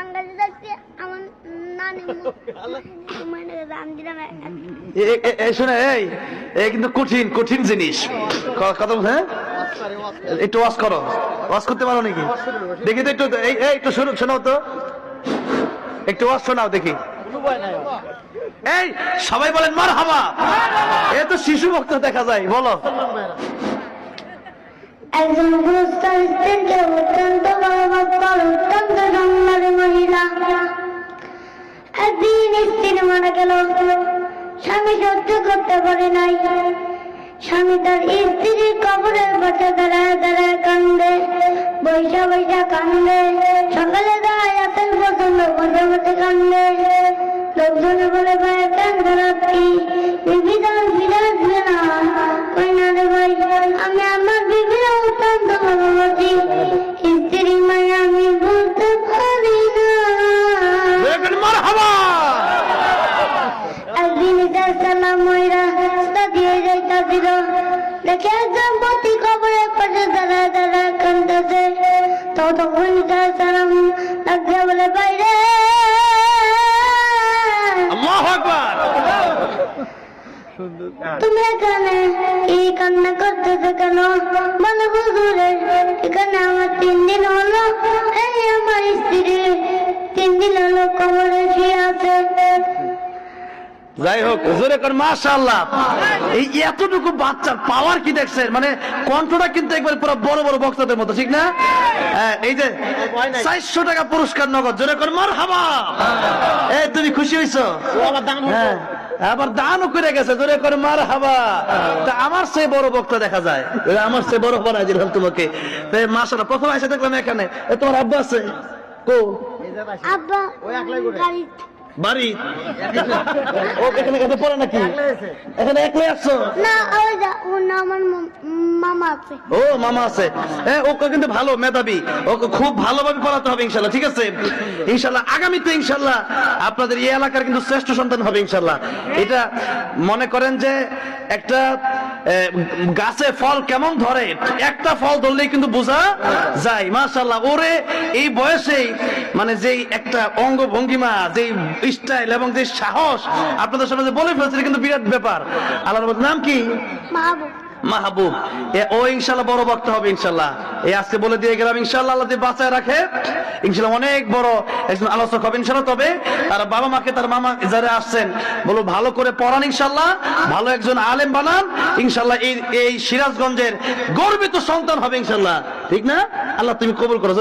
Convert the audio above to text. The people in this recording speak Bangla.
আঙ্গালি যাচ্ছে আমার নানি মানে দাম দিলাম শুনে এই কিন্তু কঠিন কঠিন জিনিস কথা হ্যাঁ একটু ওয়াজ করো ওয়াজ করতে পারো নাকি দেখি তো একটু একটু শোনাও তো একটু ওয়াজ শোনাও দেখি এই সবাই বলেন মারহাবা এ তো শিশু ভক্ত দেখা যায় বলো একজন পুরস্কার স্ত্রীকে অত্যন্ত বড় ভক্তর অত্যন্ত সম্মানের মহিলা একদিন স্ত্রী মারা গেল স্বামী সহ্য করতে পারে নাই স্বামী তার স্ত্রীর কবরের পাশে দাঁড়ায় দাঁড়ায় কান্দে বৈশা বৈশা কান্দে সকালে দাঁড়াতেন পছন্দ বসে বসে কান্দে লোকজনে বলে ভাই কেন ধরাচ্ছি বিবিধান ফিরে আসবে না কই না রে ভাই আমি আমার বিবির অত্যন্ত ভালোবাসি স্ত্রী মায়া আমি বুঝতে পারি না একদিন সালাম ময়রা দিয়ে যাইতাছিল দেখে একজন পতি কবরের পাশে দাঁড়ায় দাঁড়ায় কান্দতেছে তখন সালাম লাগছে বলে বাইরে তুমি এখানে এই কান্না করতেছো কেন বলো হুজুরে এখানে আমার 3 দিন হলো এই আমার স্ত্রী 3 দিন হলো কবরে শুয়ে আছে যাই হোক জোরে কর মাশাআল্লাহ এই এতটুকু বাচ্চার পাওয়ার কি দেখছেন মানে কণ্ঠটা কিন্তু একবার পুরো বড় বড় বক্তাদের মতো ঠিক না এই যে 400 টাকা পুরস্কার নগদ জোরে কর মারহাবা এই তুমি খুশি হইছো আবার দানও করে গেছে জোরে করে মারহাবা তা আমার চেয়ে বড় বক্তা দেখা যায় আমার চেয়ে বড় বানাই দিলাম তোমাকে মাশাআল্লাহ প্রথম এসে দেখলাম এখানে তোমার আব্বা আছে কো আব্বা গাড়ি বাড়ি ও এখানে কত পড়ে নাকি এখানে একলাই আসছো না ওই যা ও না আমার মামা আছে ও মামা আছে হ্যাঁ ও কিন্তু ভালো মেধাবী ওকে খুব ভালোভাবে পড়াতে হবে ইনশাআল্লাহ ঠিক আছে ইনশাআল্লাহ আগামীতে ইনশাআল্লাহ আপনাদের এই এলাকার কিন্তু শ্রেষ্ঠ সন্তান হবে ইনশাআল্লাহ এটা মনে করেন যে একটা গাছে ফল কেমন ধরে একটা ফল ধরলেই কিন্তু বোঝা যায় মাশাআল্লাহ ওরে এই বয়সেই মানে যেই একটা অঙ্গভঙ্গিমা যেই স্টাইল এবং যে সাহস আপনাদের সামনে বলে ফেলছে কিন্তু বিরাট ব্যাপার আল্লাহর নাম কি মাহবুব মাহবুব ও ইনশাআল্লাহ বড় বক্তা হবে ইনশাআল্লাহ এই আজকে বলে দিয়ে গেলাম ইনশাআল্লাহ আল্লাহ যদি বাঁচায় রাখে ইনশাআল্লাহ অনেক বড় একজন আলোচক হবে ইনশাআল্লাহ তবে তার বাবা মাকে তার মামা যারা আসছেন বলো ভালো করে পড়ান ইনশাআল্লাহ ভালো একজন আলেম বানান ইনশাআল্লাহ এই সিরাজগঞ্জের গর্বিত সন্তান হবে ইনশাআল্লাহ ঠিক না আল্লাহ তুমি কবুল করো